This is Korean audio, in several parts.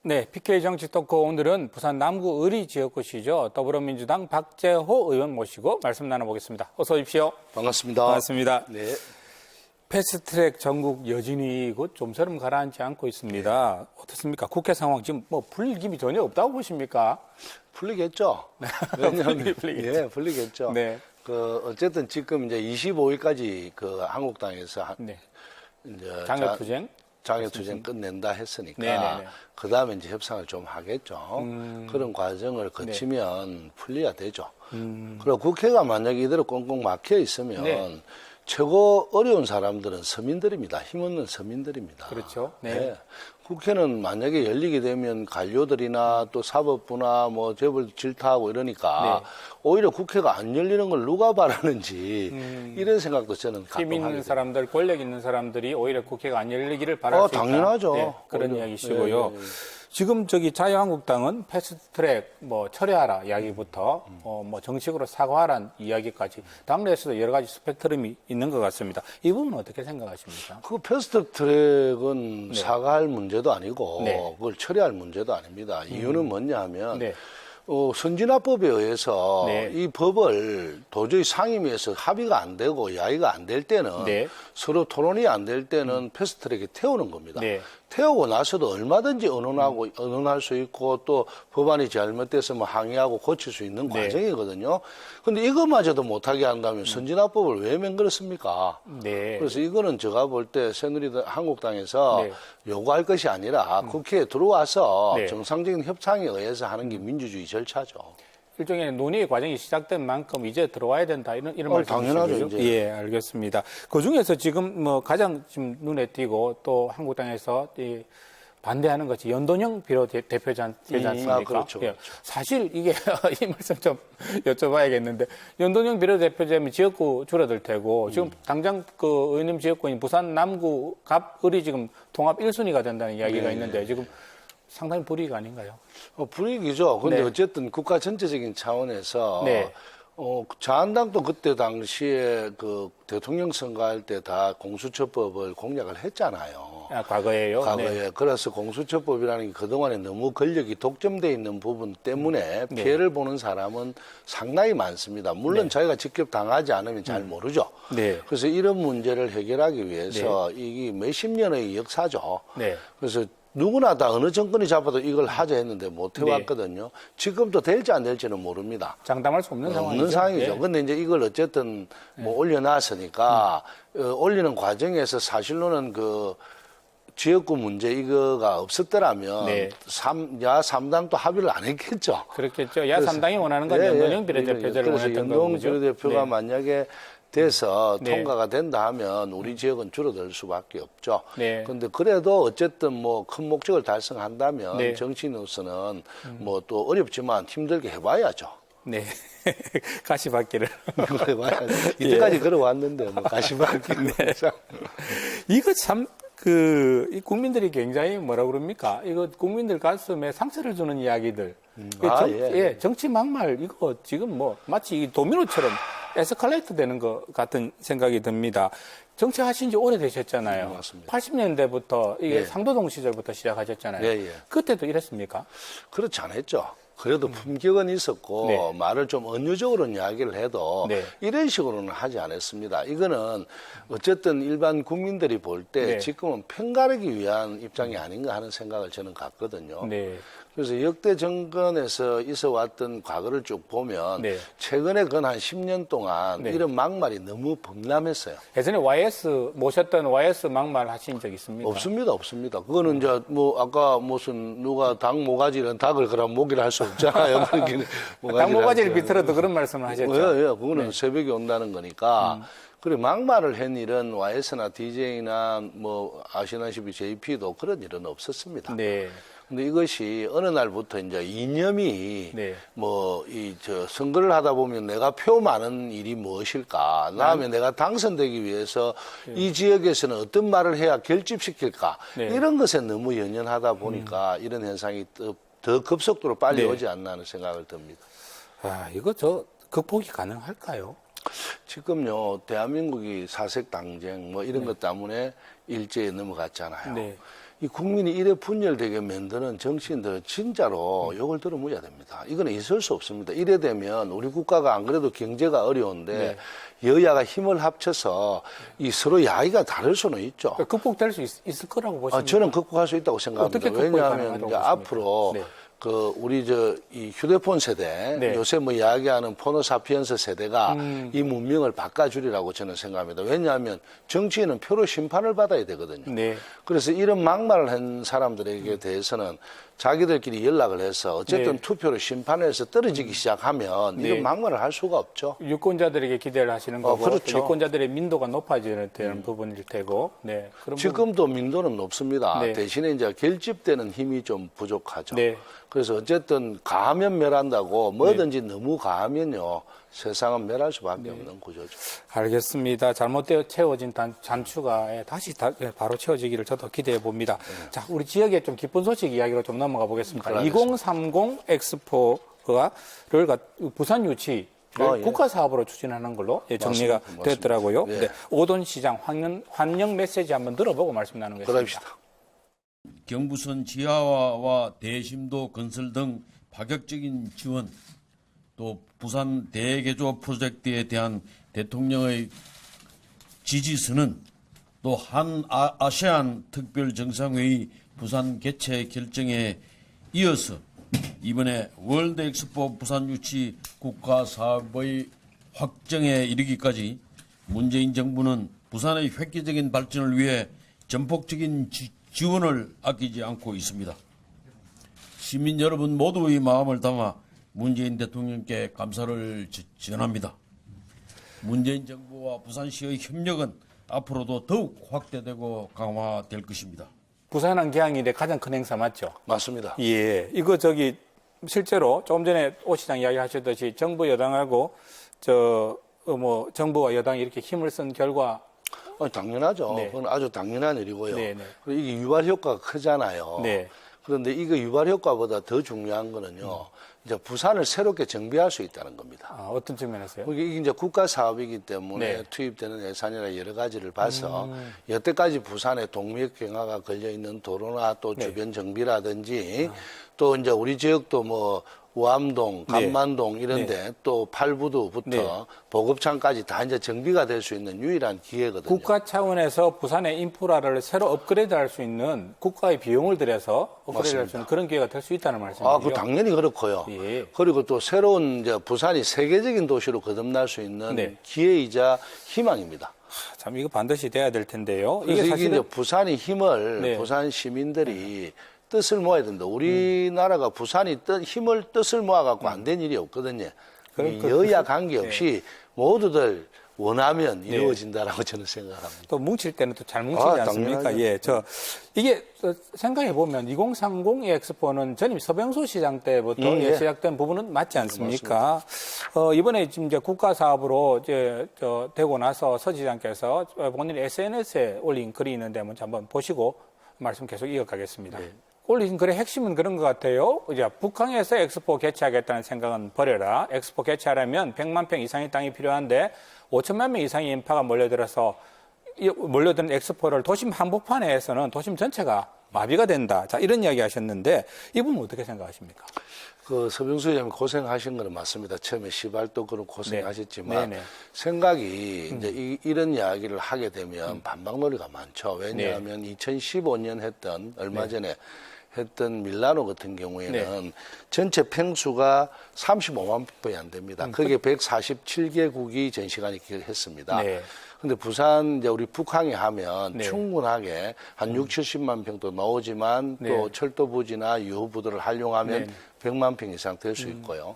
네, PK 정치 토크 오늘은 부산 남구 의리 지역구시죠. 더불어민주당 박재호 의원 모시고 말씀 나눠보겠습니다. 어서 오십시오. 반갑습니다. 반갑습니다. 네. 패스트트랙 전국 여진이 곧 좀처럼 가라앉지 않고 있습니다. 네. 어떻습니까? 국회 상황 지금 뭐 풀릴 힘이 전혀 없다고 보십니까? 풀리겠죠. 왜냐하면 풀리겠죠. 예, 풀리겠죠. 네. 어쨌든 지금 이제 25일까지 한국당에서 네. 이제 장외투쟁 장외투쟁 끝낸다 했으니까 네네네. 그 다음에 이제 협상을 좀 하겠죠. 그런 과정을 거치면 네. 풀려야 되죠. 그리고 국회가 만약에 이대로 꽁꽁 막혀 있으면 네. 최고 어려운 사람들은 서민들입니다. 힘없는 서민들입니다. 그렇죠. 네. 네. 국회는 만약에 열리게 되면 관료들이나 또 사법부나 뭐 재벌 질타하고 이러니까 네. 오히려 국회가 안 열리는 걸 누가 바라는지 이런 생각도 저는 가끔 힘 있는 하게 사람들, 권력 있는 사람들이 오히려 국회가 안 열리기를 바랄 수 있다. 당연하죠. 네, 그런 오히려. 이야기시고요. 네, 네. 지금 자유한국당은 패스트트랙 뭐 철회하라 이야기부터 뭐 정식으로 사과하라는 이야기까지 당내에서도 여러 가지 스펙트럼이 있는 것 같습니다. 이 부분은 어떻게 생각하십니까? 그 패스트 트랙은 네. 사과할 문제도 아니고 네. 그걸 처리할 문제도 아닙니다. 이유는 뭐냐 하면 네. 선진화법에 의해서 네. 이 법을 도저히 상임위에서 합의가 안 되고 야의가 안 될 때는 네. 서로 토론이 안 될 때는 패스트트랙에 태우는 겁니다. 네. 태우고 나서도 얼마든지 언론할 수 있고 또 법안이 잘못됐으면 항의하고 고칠 수 있는 네. 과정이거든요. 근데 이것마저도 못하게 한다면 선진화법을 왜 맹글었습니까? 네. 그래서 이거는 제가 볼 때 새누리당 한국당에서 네. 요구할 것이 아니라 국회에 들어와서 네. 정상적인 협상에 의해서 하는 게 민주주의 절차죠. 일종의 논의 과정이 시작된 만큼 이제 들어와야 된다 이런 말씀이시죠? 당연하죠, 이제. 예, 알겠습니다. 그 중에서 지금 뭐 가장 지금 눈에 띄고 또 한국당에서 반대하는 것이 연돈형 비례대표지 않습니까? 그렇죠, 예. 그렇죠. 사실 이게 이 말씀 좀 여쭤봐야겠는데 연돈형 비례대표제면 지역구 줄어들 테고 지금 당장 그 의원님 지역구인 부산 남구 갑을이 지금 통합 1순위가 된다는 이야기가 네. 있는데 지금 상당히 불이익 아닌가요? 불이익이죠. 근데 네. 어쨌든 국가 전체적인 차원에서 네. 자한당도 그때 당시에 그 대통령 선거할 때 다 공수처법을 공약을 했잖아요. 아, 과거에요? 과거에. 네. 그래서 공수처법이라는 게 그동안에 너무 권력이 독점돼 있는 부분 때문에 네. 피해를 보는 사람은 상당히 많습니다. 물론 네. 자기가 직접 당하지 않으면 잘 모르죠. 네. 그래서 이런 문제를 해결하기 위해서 이게 몇십 년의 역사죠. 네. 그래서 누구나 다 어느 정권이 잡아도 이걸 하자 했는데 못 해왔거든요. 지금도 될지 안 될지는 모릅니다. 장담할 수 없는 상황이죠. 없는 상황이죠. 네. 근데 이제 이걸 어쨌든 뭐 올려놨으니까 올리는 과정에서 사실로는 그 지역구 문제 이거가 없었더라면 네. 야 3당도 합의를 안 했겠죠. 그렇겠죠. 야 3당이 원하는 건 연동형 비례대표제를 원했던 연동 거죠. 비례대표가 네. 만약에 돼서 네. 통과가 된다 하면 우리 지역은 줄어들 수밖에 없죠. 네. 그런데 그래도 어쨌든 뭐 큰 목적을 달성한다면 네. 정치인으로서는 뭐 또 어렵지만 힘들게 해봐야죠. 네. 가시밭길을. 해봐야죠. 이때까지 걸어왔는데 뭐 가시밭길. 네. 이거 참, 이 국민들이 굉장히 뭐라 그럽니까? 이거 국민들 가슴에 상처를 주는 이야기들. 예. 정치 막말, 이거 지금 뭐 마치 이 도미노처럼 에스컬레이트 되는 것 같은 생각이 듭니다. 정치하신 지 오래되셨잖아요. 맞습니다. 80년대부터 이게 예. 상도동 시절부터 시작하셨잖아요. 예, 예. 그때도 이랬습니까? 그렇지 않았죠. 그래도 품격은 있었고 네. 말을 좀 은유적으로 이야기를 해도 네. 이런 식으로는 하지 않았습니다. 이거는 어쨌든 일반 국민들이 볼 때 네. 지금은 편가르기 위한 입장이 아닌가 하는 생각을 저는 갖거든요. 네. 그래서 역대 정권에서 있어 왔던 과거를 쭉 보면 네. 최근에 건 한 10년 동안 네. 이런 막말이 너무 범람했어요. 예전에 모셨던 YS 막말 하신 적 있습니까? 없습니다. 그거는 이제 뭐 아까 무슨 누가 닭 모가지는 닭을 그럼 모기를 할 수 없잖아요. 닭 모가지를 비틀어도 그런 말씀을 하셨죠. 예, 그거는 새벽에 온다는 거니까. 그래 막말을 한 일은 YS나 DJ나 뭐 아시다시피 JP도 그런 일은 없었습니다. 네. 근데 이것이 어느 날부터 이제 이념이 네. 선거를 하다 보면 내가 표 많은 일이 무엇일까? 다음에 내가 당선되기 위해서 이 지역에서는 어떤 말을 해야 결집시킬까? 네. 이런 것에 너무 연연하다 보니까 이런 현상이 더 급속도로 빨리 네. 오지 않나 하는 생각을 듭니다. 아, 이거 극복이 가능할까요? 지금요, 대한민국이 사색 당쟁 이런 것 때문에 일제에 넘어갔잖아요. 네. 이 국민이 이래 분열되게 만드는 정치인들은 진짜로 욕을 들어물어야 됩니다. 이거는 있을 수 없습니다. 이래 되면 우리 국가가 안 그래도 경제가 어려운데 여야가 힘을 합쳐서 이 서로 야의가 다를 수는 있죠. 그러니까 극복될 수 있을 거라고 보십니까? 저는 극복할 수 있다고 생각합니다. 어떻게 극복이 왜냐하면 가능하다고 이제 보십니까? 앞으로 네. 우리 이 휴대폰 세대, 네. 요새 이야기하는 포노사피엔스 세대가 이 문명을 바꿔주리라고 저는 생각합니다. 왜냐하면 정치인은 표로 심판을 받아야 되거든요. 네. 그래서 이런 막말을 한 사람들에게 대해서는 자기들끼리 연락을 해서 어쨌든 네. 투표로 심판해서 떨어지기 시작하면 네. 이런 막말을 할 수가 없죠. 유권자들에게 기대를 하시는 거고 그렇죠. 유권자들의 민도가 높아지는 부분일 테고. 네. 그런 지금도 민도는 높습니다. 네. 대신에 이제 결집되는 힘이 좀 부족하죠. 네. 그래서 어쨌든 가하면 멸한다고 뭐든지 너무 가하면요 세상은 멸할 수밖에 없는 구조죠. 알겠습니다. 잘못되어 채워진 잔추가 다시 바로 채워지기를 저도 기대해 봅니다. 자, 우리 지역의 좀 기쁜 소식 이야기로 좀 넘어가 보겠습니다. 알겠습니다. 2030 엑스포를 부산 유치를 예. 국가 사업으로 추진하는 걸로 정리가 맞습니다. 됐더라고요. 예. 네. 오돈 시장 환영 메시지 한번 들어보고 말씀 나누겠습니다. 그럽시다. 경부선 지하화와 대심도 건설 등 파격적인 지원, 또 부산 대개조 프로젝트에 대한 대통령의 지지서는 또 아세안 특별 정상회의 부산 개최 결정에 이어서 이번에 월드 엑스포 부산 유치 국가 사업의 확정에 이르기까지 문재인 정부는 부산의 획기적인 발전을 위해 전폭적인 지원을 아끼지 않고 있습니다. 시민 여러분 모두의 마음을 담아 문재인 대통령께 감사를 전합니다. 문재인 정부와 부산시의 협력은 앞으로도 더욱 확대되고 강화될 것입니다. 부산 한기항일의 가장 큰 행사 맞죠? 맞습니다. 예. 이거 실제로 조금 전에 오 시장 이야기 하셨듯이 정부 여당하고 정부와 여당이 이렇게 힘을 쓴 결과 당연하죠. 네. 그건 아주 당연한 일이고요. 네, 네. 그리고 이게 유발 효과가 크잖아요. 네. 그런데 이거 유발 효과보다 더 중요한 거는요. 이제 부산을 새롭게 정비할 수 있다는 겁니다. 어떤 측면에서요? 이게 이제 국가 사업이기 때문에 네. 투입되는 예산이나 여러 가지를 봐서 여태까지 부산에 동맥 경화가 걸려 있는 도로나 또 네. 주변 정비라든지 또 이제 우리 지역도 우암동, 네. 간만동 이런데 또 팔부두부터 네. 보급창까지 다 이제 정비가 될 수 있는 유일한 기회거든요. 국가 차원에서 부산의 인프라를 새로 업그레이드할 수 있는 국가의 비용을 들여서 업그레이드할 수 있는 그런 기회가 될 수 있다는 말씀이죠. 그 당연히 그렇고요. 예. 그리고 또 새로운 이제 부산이 세계적인 도시로 거듭날 수 있는 네. 기회이자 희망입니다. 참 이거 반드시 돼야 될 텐데요. 그래서 이게 사실은 이제 부산이 힘을 네. 부산 시민들이 뜻을 모아야 된다. 우리나라가 부산이 뜻을 모아갖고 안 된 일이 없거든요. 여야 관계없이 모두들 원하면 이루어진다라고 저는 생각합니다. 또 뭉칠 때는 또 잘 뭉치지 않습니까? 당연하죠. 예, 이게 생각해 보면 2030 엑스포는 전임 서병수 시장 때부터 예. 시작된 부분은 맞지 않습니까? 이번에 지금 이제 국가 사업으로 되고 나서 서 시장께서 본인 SNS에 올린 글이 있는데 한번 보시고 말씀 계속 이어가겠습니다. 올린 글의 핵심은 그런 것 같아요. 이제 북한에서 엑스포 개최하겠다는 생각은 버려라. 엑스포 개최하려면 100만 평 이상의 땅이 필요한데 5천만 명 이상의 인파가 몰려드는 엑스포를 도심 한복판에서는 도심 전체가 마비가 된다. 자, 이런 이야기 하셨는데 이 부분 어떻게 생각하십니까? 서병수 의장님 고생하신 거는 맞습니다. 처음에 시발도 그런 고생하셨지만 네. 생각이 이제 이런 이야기를 하게 되면 반박놀이가 많죠. 왜냐하면 2015년 얼마 전에 했던 밀라노 같은 경우에는 전체 평수가 35만 평이 안 됩니다. 거기에 147개국이 전시관이 했습니다. 근데 부산 이제 우리 북항에 하면 충분하게 한 6, 70만 평도 나오지만 또 철도 부지나 유후 부두를 활용하면 100만 평 이상 될 수 있고요.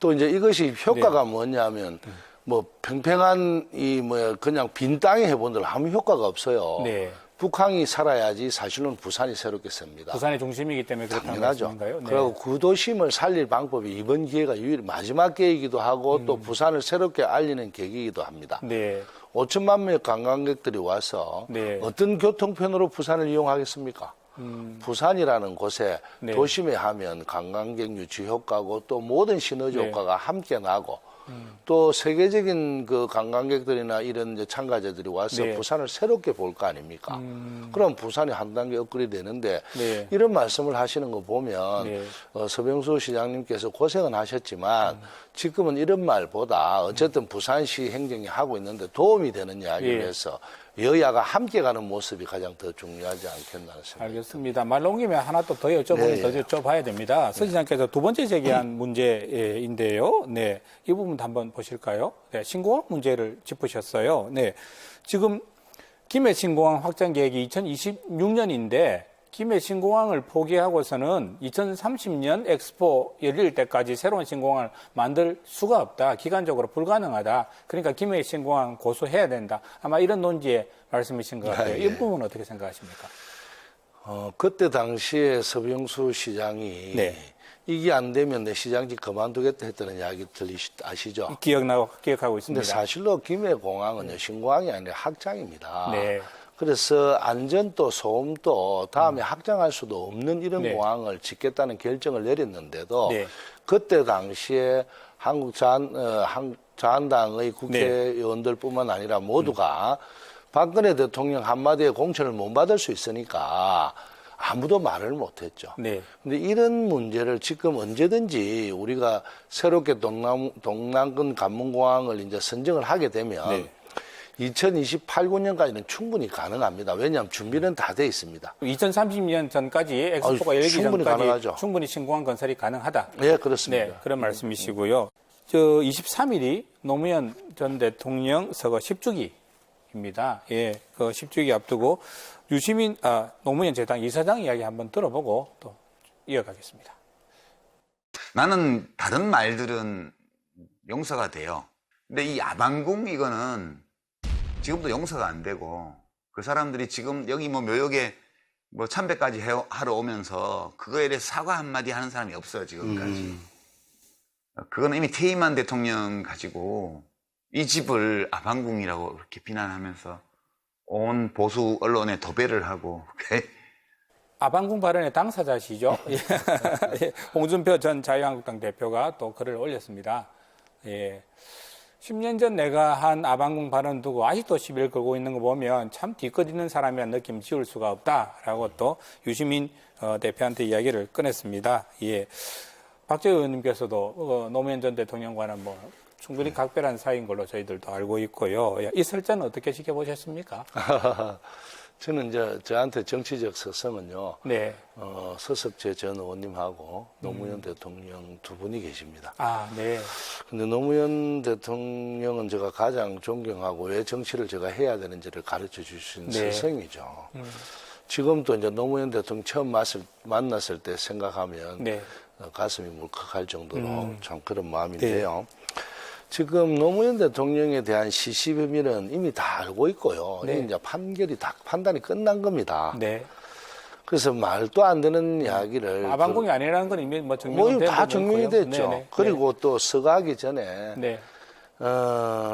또 이제 이것이 효과가 뭐냐면 팽팽한 그냥 빈 땅에 해본들 아무 효과가 없어요. 북한이 살아야지 사실은 부산이 새롭게 섭니다. 부산의 중심이기 때문에 그렇다는 당연하죠. 말씀인가요? 네. 그리고 그 도심을 살릴 방법이 이번 기회가 마지막 기회이기도 하고 또 부산을 새롭게 알리는 계기이기도 합니다. 네. 5천만 명의 관광객들이 와서 네. 어떤 교통편으로 부산을 이용하겠습니까? 부산이라는 곳에 네. 도심에 하면 관광객 유치 효과고 또 모든 시너지 네. 효과가 함께 나고 또 세계적인 그 관광객들이나 이런 이제 참가자들이 와서 네. 부산을 새롭게 볼 거 아닙니까? 그럼 부산이 한 단계 업그레이드 되는데 네. 이런 말씀을 하시는 거 보면 네. 서병수 시장님께서 고생은 하셨지만 지금은 이런 말보다 어쨌든 부산시 행정이 하고 있는데 도움이 되는 이야기를 예. 해서 여야가 함께 가는 모습이 가장 더 중요하지 않겠나 싶습니다. 알겠습니다. 말 온 김에 하나 또 더 여쭤보면 네. 더 여쭤봐야 됩니다. 서 시장께서 두 번째 제기한 문제인데요. 네, 이 부분도 한번 보실까요? 네, 신공항 문제를 짚으셨어요. 네, 지금 김해 신공항 확장 계획이 2026년인데 김해 신공항을 포기하고서는 2030년 엑스포 열릴 때까지 새로운 신공항을 만들 수가 없다. 기간적으로 불가능하다. 그러니까 김해 신공항 고수해야 된다. 아마 이런 논지의 말씀이신 것 같아요. 예. 이 부분은 어떻게 생각하십니까? 그때 당시에 서병수 시장이 네. 이게 안 되면 내 시장직 그만두겠다 했다는 이야기 아시죠? 기억하고 근데 있습니다. 사실로 김해공항은요, 신공항이 아니라 확장입니다. 네. 그래서 안전도 소음도 다음에 확장할 수도 없는 이런 네. 공항을 짓겠다는 결정을 내렸는데도 네. 그때 당시에 자한당의 국회의원들뿐만 아니라 모두가 박근혜 대통령 한마디에 공천을 못 받을 수 있으니까 아무도 말을 못했죠. 네. 근데 이런 문제를 지금 언제든지 우리가 새롭게 동남권 관문공항을 이제 선정을 하게 되면 네. 2028~9년까지는 충분히 가능합니다. 왜냐하면 준비는 다 돼 있습니다. 2030년 전까지 엑스포가 열리기 충분히 전까지 가능하죠. 충분히 신공항 건설이 가능하다. 네, 그렇습니다. 네, 그런 말씀이시고요. 23일이 노무현 전 대통령 서거 10주기입니다. 예, 그 10주기 앞두고 노무현 재단 이사장 이야기 한번 들어보고 또 이어가겠습니다. 나는 다른 말들은 용서가 돼요. 근데 이 아방궁 이거는 지금도 용서가 안 되고 그 사람들이 지금 여기 뭐 묘역에 뭐 참배까지 하러 오면서 그거에 대해서 사과 한마디 하는 사람이 없어요, 지금까지. 그거는 이미 퇴임한 대통령 가지고 이 집을 아방궁이라고 그렇게 비난하면서 온 보수 언론에 도배를 하고 아방궁 발언의 당사자시죠? 예. 홍준표 전 자유한국당 대표가 또 글을 올렸습니다. 예. 10년 전 내가 한 아방궁 발언 두고 아직도 시비를 걸고 있는 거 보면 참 뒤끝 있는 사람이라는 느낌 지울 수가 없다라고 또 유시민 대표한테 이야기를 꺼냈습니다. 예. 박재우 의원님께서도 노무현 전 대통령과는 뭐 충분히 각별한 사이인 걸로 저희들도 알고 있고요. 이 설전은 어떻게 지켜보셨습니까? 저는 이제 저한테 정치적 서성은요. 네. 서석재 전 의원님하고 노무현 대통령 두 분이 계십니다. 아, 네. 근데 노무현 대통령은 제가 가장 존경하고 왜 정치를 제가 해야 되는지를 가르쳐 주신 네. 스승이죠. 지금도 이제 노무현 대통령 처음 만났을 때 생각하면 네. 가슴이 물컥할 정도로 참 그런 마음인데요. 지금 노무현 대통령에 대한 시시 비밀은 이미 다 알고 있고요. 네. 이제 판단이 끝난 겁니다. 네. 그래서 말도 안 되는 이야기를 아방궁이 아니라는 건 이미 뭐 증명된 다 부분이고요. 증명이 됐죠. 네네. 그리고 또 서가기 전에 네.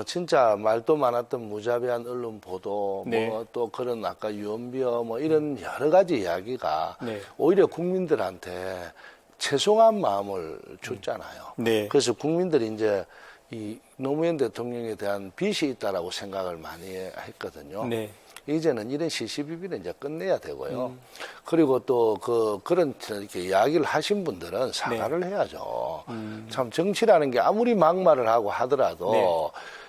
진짜 말도 많았던 무자비한 언론 보도, 네. 뭐 또 그런 아까 유언비어 뭐 이런 여러 가지 이야기가 네. 오히려 국민들한테 죄송한 마음을 줬잖아요. 네. 그래서 국민들이 이제 이 노무현 대통령에 대한 빚이 있다라고 생각을 많이 했거든요. 네. 이제는 이런 시시비비는 이제 끝내야 되고요. 그리고 또 그런 이렇게 이야기를 하신 분들은 사과를 해야죠. 참 정치라는 게 아무리 막말을 하고 하더라도 네.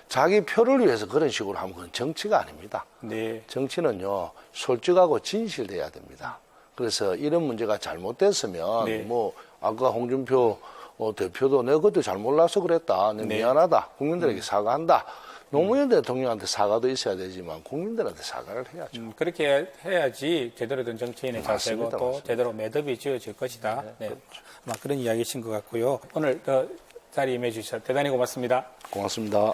자기 표를 위해서 그런 식으로 하면 그건 정치가 아닙니다. 네. 정치는요, 솔직하고 진실돼야 됩니다. 그래서 이런 문제가 잘못됐으면 네. 뭐 아까 홍준표 대표도 내가 그때 잘 몰라서 그랬다. 내가 네. 미안하다. 국민들에게 사과한다. 노무현 대통령한테 사과도 있어야 되지만 국민들한테 사과를 해야죠. 그렇게 해야지 제대로 된 정치인의 자세고 맞습니다. 또 맞습니다. 제대로 매듭이 지어질 것이다. 네. 아마 그런 이야기신 것 같고요. 오늘 자리에 임해 주셔서 대단히 고맙습니다. 고맙습니다.